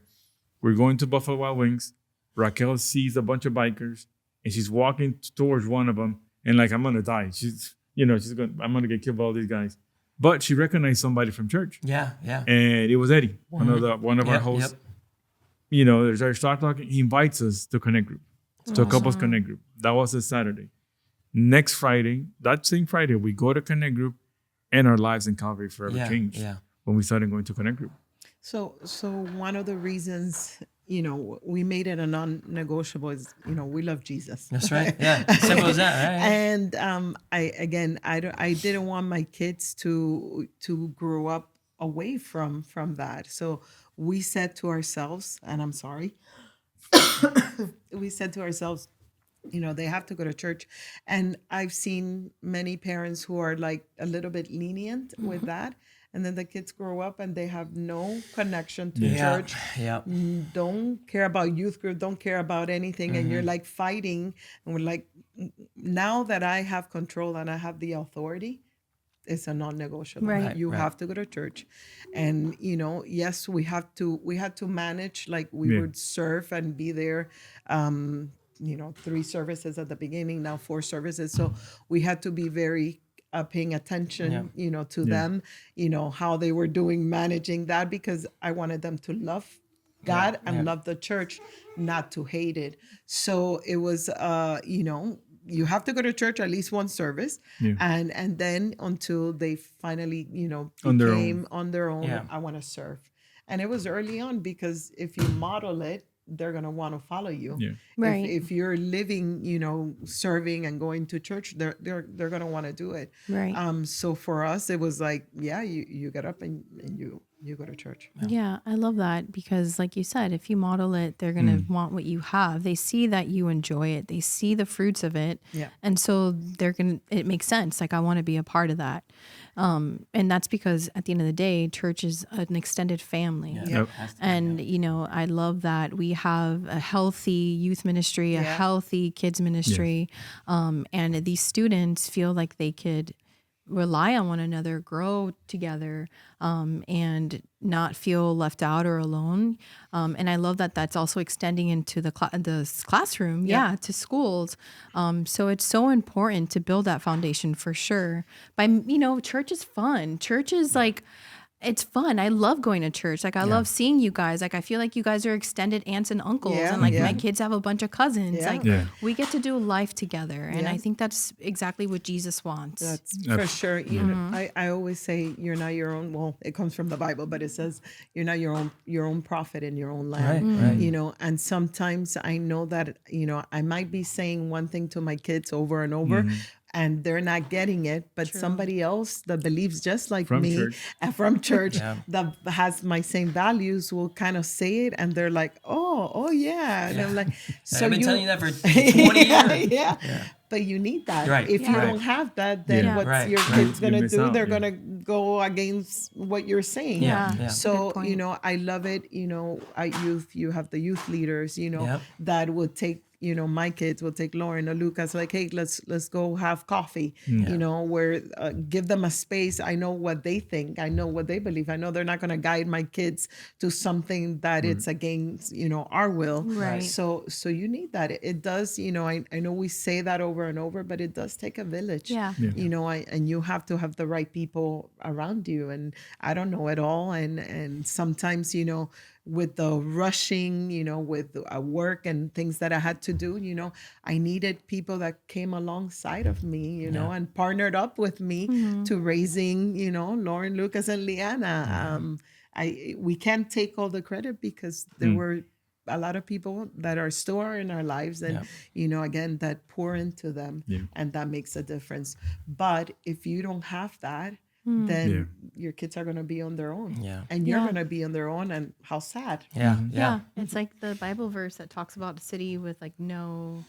we're going to Buffalo Wild Wings, Raquel sees a bunch of bikers, and she's walking towards one of them, and like, I'm going to die. I'm going to get killed by all these guys. But she recognized somebody from church. Yeah, yeah. And it was Eddie, one of our hosts. Yep. There's our start talking. He invites us to Connect Group, to a couples Connect Group. That was a Saturday. Next Friday, that same Friday, we go to Connect Group, and our lives in Calvary forever changed when we started going to Connect Group. So one of the reasons, we made it a non-negotiable is, we love Jesus. That's right. Yeah. Simple as that, right? And I didn't want my kids to grow up away from that. So we said to ourselves, and I'm sorry, we said to ourselves, they have to go to church. And I've seen many parents who are like a little bit lenient with that. And then the kids grow up and they have no connection to church. Yeah. Don't care about youth group, don't care about anything. And you're like fighting. And we're like, now that I have control and I have the authority, it's a non-negotiable. Right. You have to go to church. And, yes, we had to manage, like we would serve and be there. 3 services at the beginning, now 4 services. So we had to be very paying attention, to them, how they were doing, managing that, because I wanted them to love God and love the church, not to hate it. So it was, you have to go to church at least one service, and then until they finally, became on their own, I want to serve. And it was early on, because if you model it, they're gonna want to follow you. Yeah. Right. If you're living, serving and going to church, they're gonna want to do it. Right. So for us, it was like, yeah, you get up and you go to church. Yeah, I love that because, like you said, if you model it, they're going to want what you have. They see that you enjoy it, they see the fruits of it. Yeah. And so it makes sense. Like, I want to be a part of that. And that's because at the end of the day, church is an extended family. Yeah. Yep. Has to be, And, I love that we have a healthy youth ministry, a Yeah. healthy kids ministry. And these students feel like they could rely on one another, grow together, and not feel left out or alone. And I love that that's also extending into the classroom, to schools. So it's so important to build that foundation for sure. Church is fun. Church is like, it's fun. I love going to church. Like, I love seeing you guys. Like, I feel like you guys are extended aunts and uncles. Yeah, and like yeah. my kids have a bunch of cousins. Yeah. Like, Yeah. we get to do life together. And Yeah. I think that's exactly what Jesus wants. That's for sure. I always say you're not your own. Well, it comes from the Bible, but it says you're not your own prophet in your own land. Right. And sometimes I know that I might be saying one thing to my kids over and over. And they're not getting it, but somebody else that believes just like From me church. and from church Yeah. that has my same values will kind of say it, and they're like, "Oh, yeah," and I'm like, "So I've been you telling you that for 20 years. yeah. But you need that. Right. If you Yeah. don't have that, then Yeah. what's Right. your Right. kids You gonna miss do? out, They're yeah. gonna go against what you're saying. Yeah. Yeah. So Good point. I love it. At youth, you have the youth leaders. Yep. That will take. My kids will take Lauren or Lucas, like, hey, let's go have coffee. Where give them a space. I know what they think. I know what they believe. I know they're not going to guide my kids to something that it's against, our will. Right. So you need that. It does. I know we say that over and over, but it does take a village. Yeah. And you have to have the right people around you. And I don't know it all. And sometimes, with the rushing, with work and things that I had to do, I needed people that came alongside of me, and partnered up with me to raising, Lauren, Lucas, and Liana. We can't take all the credit because there were a lot of people that still are in our lives, and again, that pour into them, and that makes a difference. But if you don't have that, then your kids are going to be on their own. Yeah. And you're Yeah. going to be on their own, and how sad. Yeah. Yeah. It's like the Bible verse that talks about a city with like no.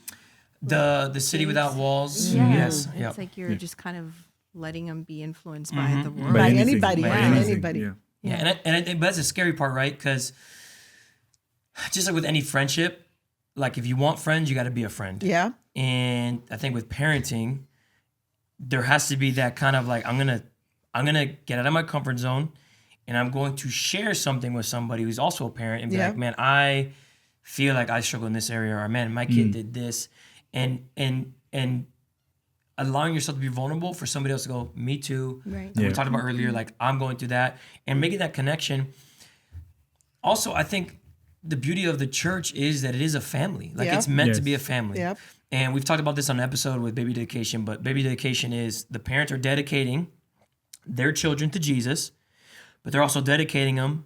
The city without walls. Yeah. Yes. It's Yep. like you're just kind of letting them be influenced by the world. By anything, anybody, by yeah, anything, anybody. Yeah. Yeah, and I think that's the scary part, right? Because just like with any friendship, like if you want friends, you got to be a friend. Yeah. And I think with parenting, there has to be that kind of like I'm gonna get out of my comfort zone, and I'm going to share something with somebody who's also a parent and be Yeah. like, man, I feel like I struggle in this area, or man, my kid did this, and allowing yourself to be vulnerable for somebody else to go, me too. Right. Like we talked about earlier, like I'm going through that, and making that connection. Also, I think the beauty of the church is that it is a family. Like Yeah. it's meant to Yes. be a family. Yep. And we've talked about this on an episode with baby dedication, but baby dedication is the parents are dedicating their children to Jesus, but they're also dedicating them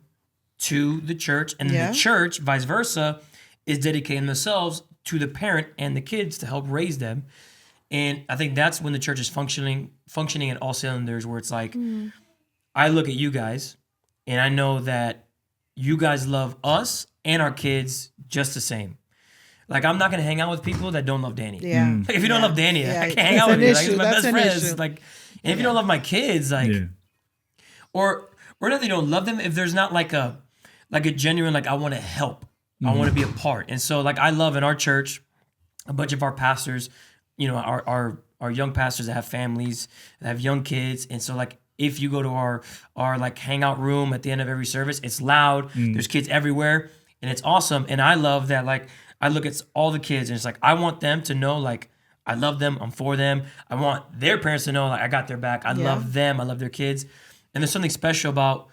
to the church. And then Yeah. the church, vice versa, is dedicating themselves to the parent and the kids to help raise them. And I think that's when the church is functioning at all cylinders, where it's like, I look at you guys and I know that you guys love us and our kids just the same. Like, I'm not going to hang out with people that don't love Danny. Yeah. Like, if you don't love Danny, Yeah, I can't that's hang out with an you. Like, issue. it's my That's best an friends. issue. Like, and if you don't love my kids, like, or not that you don't love them, if there's not like a genuine, like, I want to help, I want to be a part. And so, like, I love in our church, a bunch of our pastors, our young pastors that have families, that have young kids. And so, like, if you go to our like hangout room at the end of every service, it's loud. There's kids everywhere, and it's awesome. And I love that. Like, I look at all the kids, and it's like I want them to know, like, I love them. I'm for them. I want their parents to know, like, I got their back. I love them. I love their kids. And there's something special about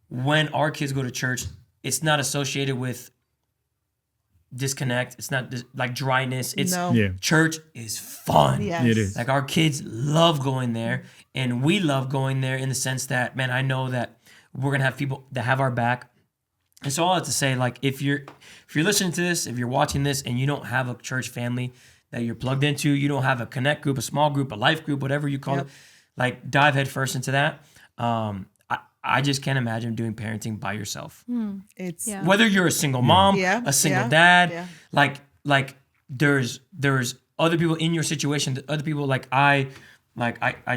when our kids go to church. It's not associated with disconnect. It's not like dryness. It's No. Yeah. church is fun. Yes. It is. Like, our kids love going there, and we love going there in the sense that, man, I know that we're going to have people that have our back, And so all that to say, like, if you're listening to this, if you're watching this, and you don't have a church family that you're plugged into, you don't have a connect group, a small group, a life group, whatever you call it, like, dive head first into that. I just can't imagine doing parenting by yourself. It's Whether you're a single mom, a single dad, like there's other people in your situation, other people like I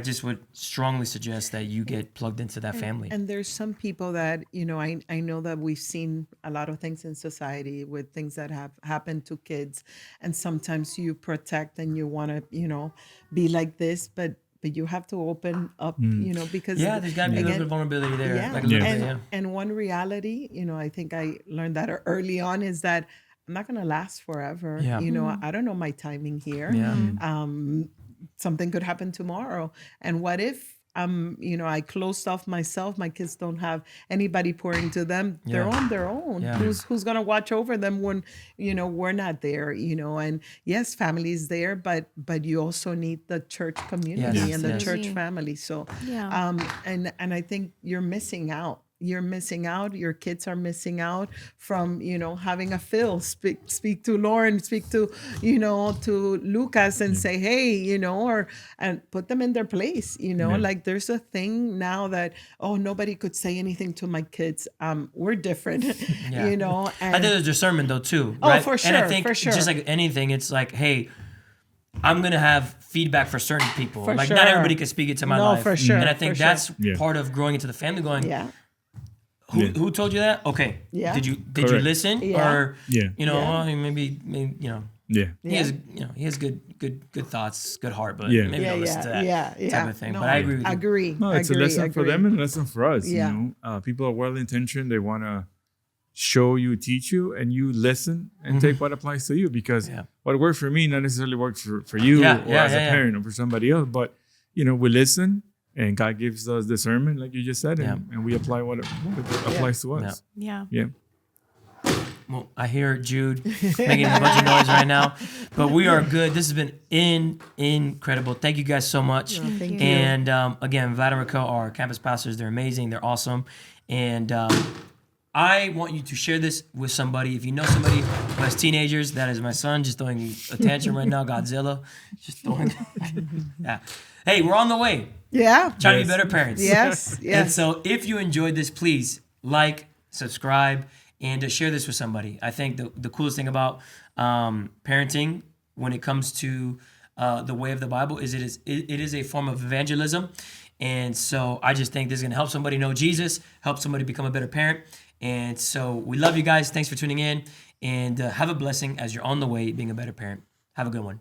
just would strongly suggest that you get plugged into that family. And there's some people that, I know that we've seen a lot of things in society with things that have happened to kids. And sometimes you protect and you want to, be like this, but you have to open up, because there's got to be a little bit of vulnerability there. Like a little bit, and one reality, I think I learned that early on is that I'm not going to last forever. Yeah. I don't know my timing here. Yeah. Something could happen tomorrow. And what if I closed off myself, my kids don't have anybody pouring to them, they're on their own. Yeah. Who's going to watch over them when we're not there, and yes, family is there, but you also need the church community and the church family. So and I think you're missing out. Your kids are missing out from, having a Phil speak to Lauren, speak to, to Lucas and say, hey, and put them in their place, like there's a thing now that, nobody could say anything to my kids. We're different, And I think there's discernment though too, right? Oh, for sure, and I think for sure. just like anything, it's like, hey, I'm going to have feedback for certain people. For like sure. not everybody can speak into my life. For sure. And I think that's part of growing into the family going, Who told you that? Okay. Yeah. Did you Correct. listen? Yeah. Or Yeah. maybe he has good thoughts, good heart, but maybe don't listen to that type of thing. No, but I agree with you. Agree. No, it's a lesson for them and a lesson for us. Yeah. People are well intentioned. They want to show you, teach you, and you listen and take what applies to you, because what works for me not necessarily works for you or as a parent or for somebody else. But we listen. And God gives us discernment, like you just said, and we apply what applies to us. Yeah. Well, I hear Jude making a bunch of noise right now, but we are good. This has been incredible. Thank you guys so much. Thank you. And again, Vlad and Raquel are campus pastors. They're amazing. They're awesome. And I want you to share this with somebody. If you know somebody who has teenagers, that is my son, just throwing a tantrum right now. Godzilla, just throwing. Hey, we're on the way. Yeah. Trying to be better parents. Yes. And so if you enjoyed this, please like, subscribe, and share this with somebody. I think the coolest thing about parenting when it comes to the way of the Bible is it is a form of evangelism. And so I just think this is going to help somebody know Jesus, help somebody become a better parent. And so we love you guys. Thanks for tuning in. And have a blessing as you're on the way being a better parent. Have a good one.